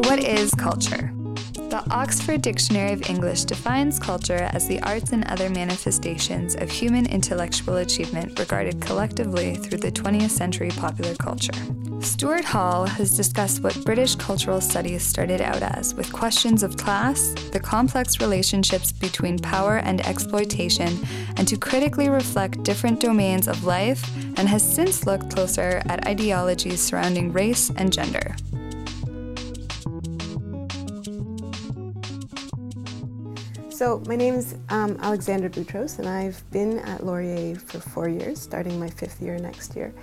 What is culture? The Oxford Dictionary of English defines culture as the arts and other manifestations of human intellectual achievement regarded collectively through the 20th century popular culture. Stuart Hall has discussed what British cultural studies started out as, with questions of class, the complex relationships between power and exploitation, and to critically reflect different domains of life, and has since looked closer at ideologies surrounding race and gender. So my name's Alexandra Boutros, and I've been at Laurier for 4 years, starting my 5th year next year.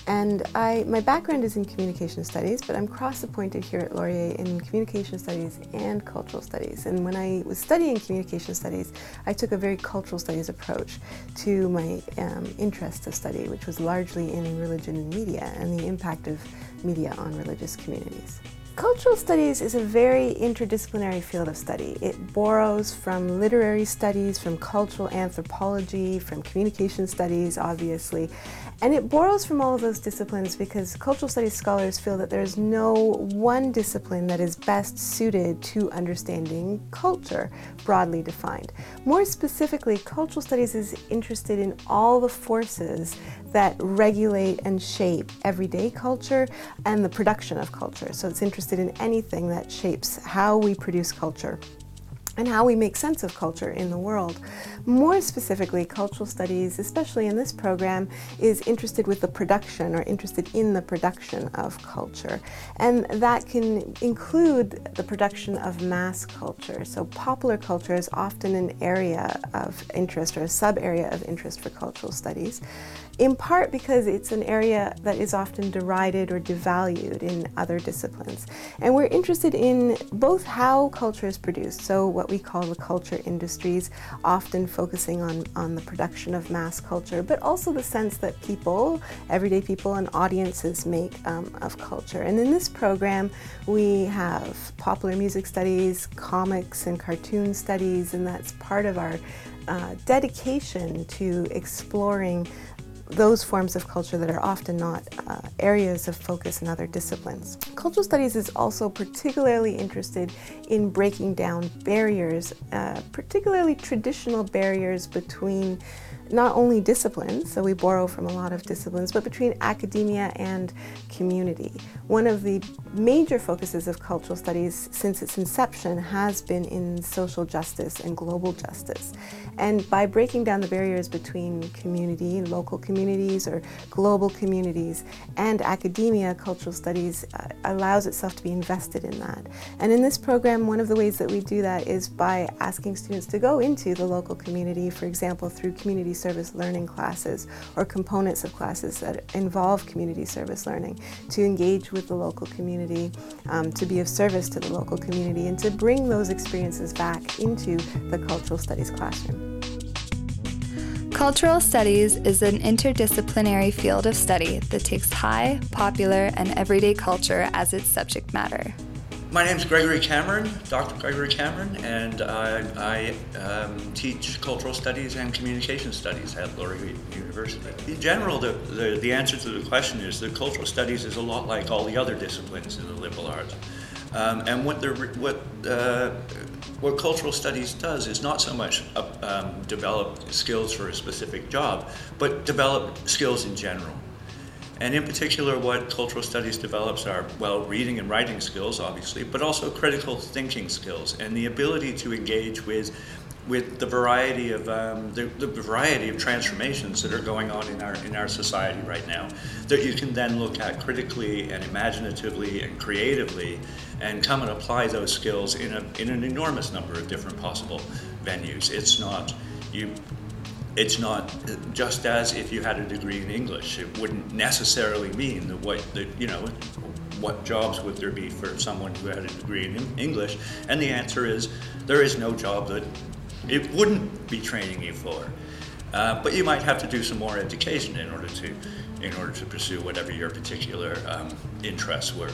And my background is in communication studies, but I'm cross-appointed here at Laurier in communication studies and cultural studies. And when I was studying communication studies, I took a very cultural studies approach to my interest of study, which was largely in religion and media and the impact of media on religious communities. Cultural studies is a very interdisciplinary field of study. It borrows from literary studies, from cultural anthropology, from communication studies, obviously. And it borrows from all of those disciplines because cultural studies scholars feel that there's no one discipline that is best suited to understanding culture, broadly defined. More specifically, cultural studies is interested in all the forces that regulate and shape everyday culture and the production of culture. So it's interested in anything that shapes how we produce culture and how we make sense of culture in the world. More specifically, cultural studies, especially in this program, is interested with the production or interested in the production of culture. And that can include the production of mass culture. So popular culture is often an area of interest or a sub-area of interest for cultural studies, in part because it's an area that is often derided or devalued in other disciplines. And we're interested in both how culture is produced, so what we call the culture industries, often focusing on the production of mass culture, but also the sense that people, everyday people and audiences make of culture. And in this program, we have popular music studies, comics and cartoon studies, and that's part of our dedication to exploring those forms of culture that are often not areas of focus in other disciplines. Cultural studies is also particularly interested in breaking down barriers, particularly traditional barriers between not only disciplines, so we borrow from a lot of disciplines, but between academia and community. One of the major focuses of cultural studies since its inception has been in social justice and global justice. And by breaking down the barriers between community, local communities or global communities, and academia, cultural studies allows itself to be invested in that. And in this program, one of the ways that we do that is by asking students to go into the local community, for example, through community service learning classes or components of classes that involve community service learning, to engage with the local community, to be of service to the local community, and to bring those experiences back into the cultural studies classroom. Cultural studies is an interdisciplinary field of study that takes high, popular, and everyday culture as its subject matter. My name is Gregory Cameron, Dr. Gregory Cameron, and I teach cultural studies and communication studies at Laurier University. In general, the answer to the question is that cultural studies is a lot like all the other disciplines in the liberal arts. And what cultural studies does is not so much develop skills for a specific job, but develop skills in general. And in particular, what cultural studies develops are, well, reading and writing skills, obviously, but also critical thinking skills and the ability to engage with the variety of transformations that are going on in our society right now, that you can then look at critically and imaginatively and creatively, and come and apply those skills in an enormous number of different possible venues. It's not just as if you had a degree in English. It wouldn't necessarily mean that what jobs would there be for someone who had a degree in English? And the answer is, there is no job that it wouldn't be training you for. But you might have to do some more education in order to pursue whatever your particular interests were.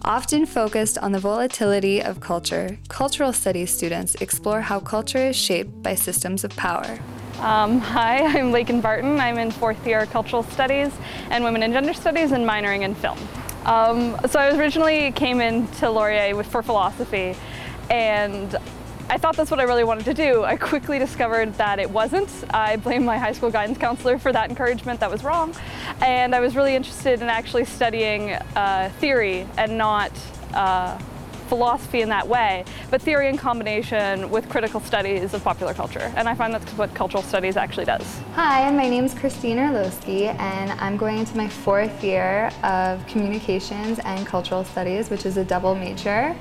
Often focused on the volatility of culture, cultural studies students explore how culture is shaped by systems of power. Hi, I'm Lakin Barton. I'm in 4th year Cultural Studies and Women and Gender Studies and minoring in film. So I originally came into Laurier for philosophy, and I thought that's what I really wanted to do. I quickly discovered that it wasn't. I blame my high school guidance counselor for that encouragement. That was wrong. And I was really interested in actually studying theory and not philosophy in that way, but theory in combination with critical studies of popular culture. And I find that's what cultural studies actually does. Hi, my name's Christine Orlowski, and I'm going into my 4th year of communications and cultural studies, which is a double major.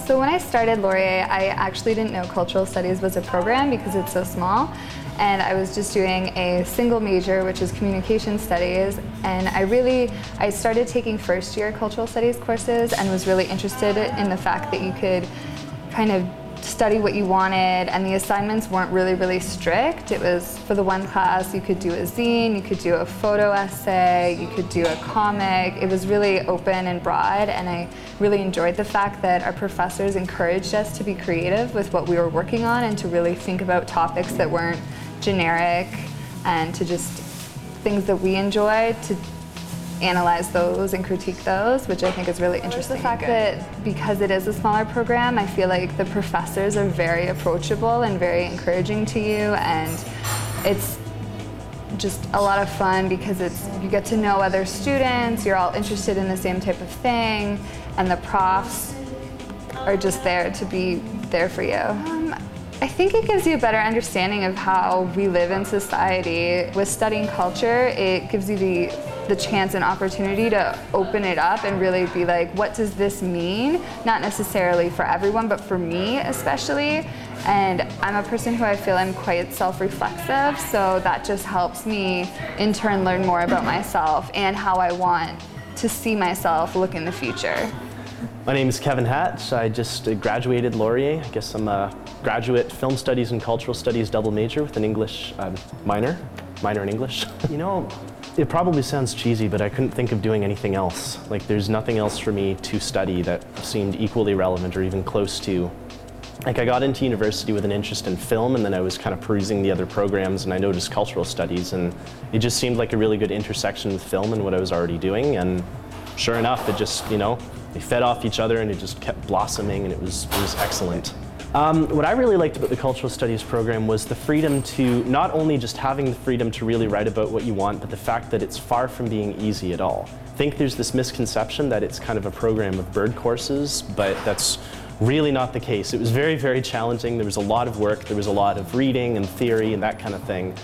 So when I started Laurier, I actually didn't know cultural studies was a program because it's so small. And I was just doing a single major, which is communication studies. And I started taking first year cultural studies courses and was really interested in the fact that you could kind of study what you wanted, and the assignments weren't really strict. It was, for the one class, you could do a zine, you could do a photo essay, you could do a comic. It was really open and broad, and I really enjoyed the fact that our professors encouraged us to be creative with what we were working on and to really think about topics that weren't generic, and to just things that we enjoyed, to analyze those and critique those, which I think is really interesting. The fact that because it is a smaller program, I feel like the professors are very approachable and very encouraging to you, and it's just a lot of fun because you get to know other students, you're all interested in the same type of thing, and the profs are just there to be there for you. I think it gives you a better understanding of how we live in society. With studying culture, it gives you the chance and opportunity to open it up and really be like, what does this mean? Not necessarily for everyone, but for me especially. And I'm a person who I feel I'm quite self-reflexive, so that just helps me in turn learn more about myself and how I want to see myself look in the future. My name is Kevin Hatch. I just graduated Laurier. I guess I'm a graduate film studies and cultural studies double major with an English minor in English. You know, it probably sounds cheesy, but I couldn't think of doing anything else. Like, there's nothing else for me to study that seemed equally relevant or even close to. Like, I got into university with an interest in film, and then I was kind of perusing the other programs, and I noticed cultural studies, and it just seemed like a really good intersection with film and what I was already doing. And sure enough, it just, you know, they fed off each other, and it just kept blossoming, and it was excellent. What I really liked about the cultural studies program was the freedom to, not only just having the freedom to really write about what you want, but the fact that it's far from being easy at all. I think there's this misconception that it's kind of a program of bird courses, but that's really not the case. It was very challenging. There was a lot of work, there was a lot of reading and theory and that kind of thing.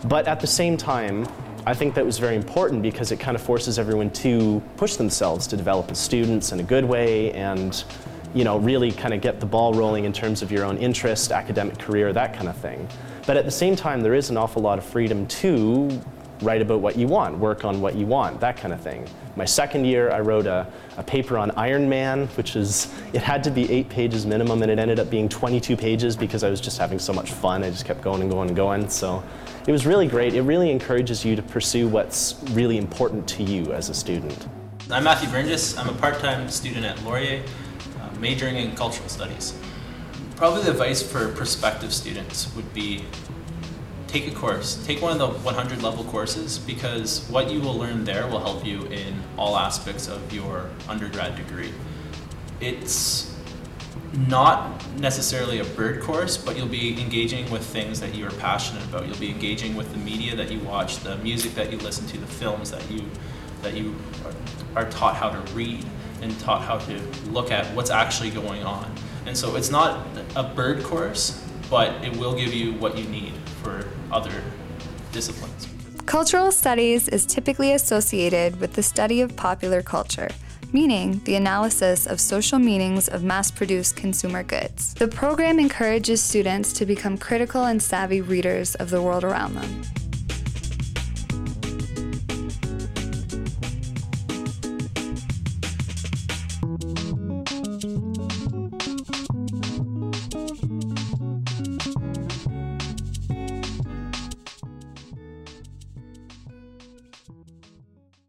But at the same time, I think that was very important because it kind of forces everyone to push themselves to develop as students in a good way and, you know, really kind of get the ball rolling in terms of your own interest, academic career, that kind of thing. But at the same time, there is an awful lot of freedom to write about what you want, work on what you want, that kind of thing. My second year, I wrote a paper on Iron Man, which is, it had to be 8 pages minimum, and it ended up being 22 pages because I was just having so much fun. I just kept going and going and going. So it was really great. It really encourages you to pursue what's really important to you as a student. I'm Matthew Burgess. I'm a part-time student at Laurier, majoring in cultural studies. Probably the advice for prospective students would be take a course. Take one of the 100 level courses, because what you will learn there will help you in all aspects of your undergrad degree. It's not necessarily a bird course, but you'll be engaging with things that you are passionate about. You'll be engaging with the media that you watch, the music that you listen to, the films that you are taught how to read and taught how to look at what's actually going on. And so it's not a bird course, but it will give you what you need for other disciplines. Cultural studies is typically associated with the study of popular culture, meaning the analysis of social meanings of mass-produced consumer goods. The program encourages students to become critical and savvy readers of the world around them.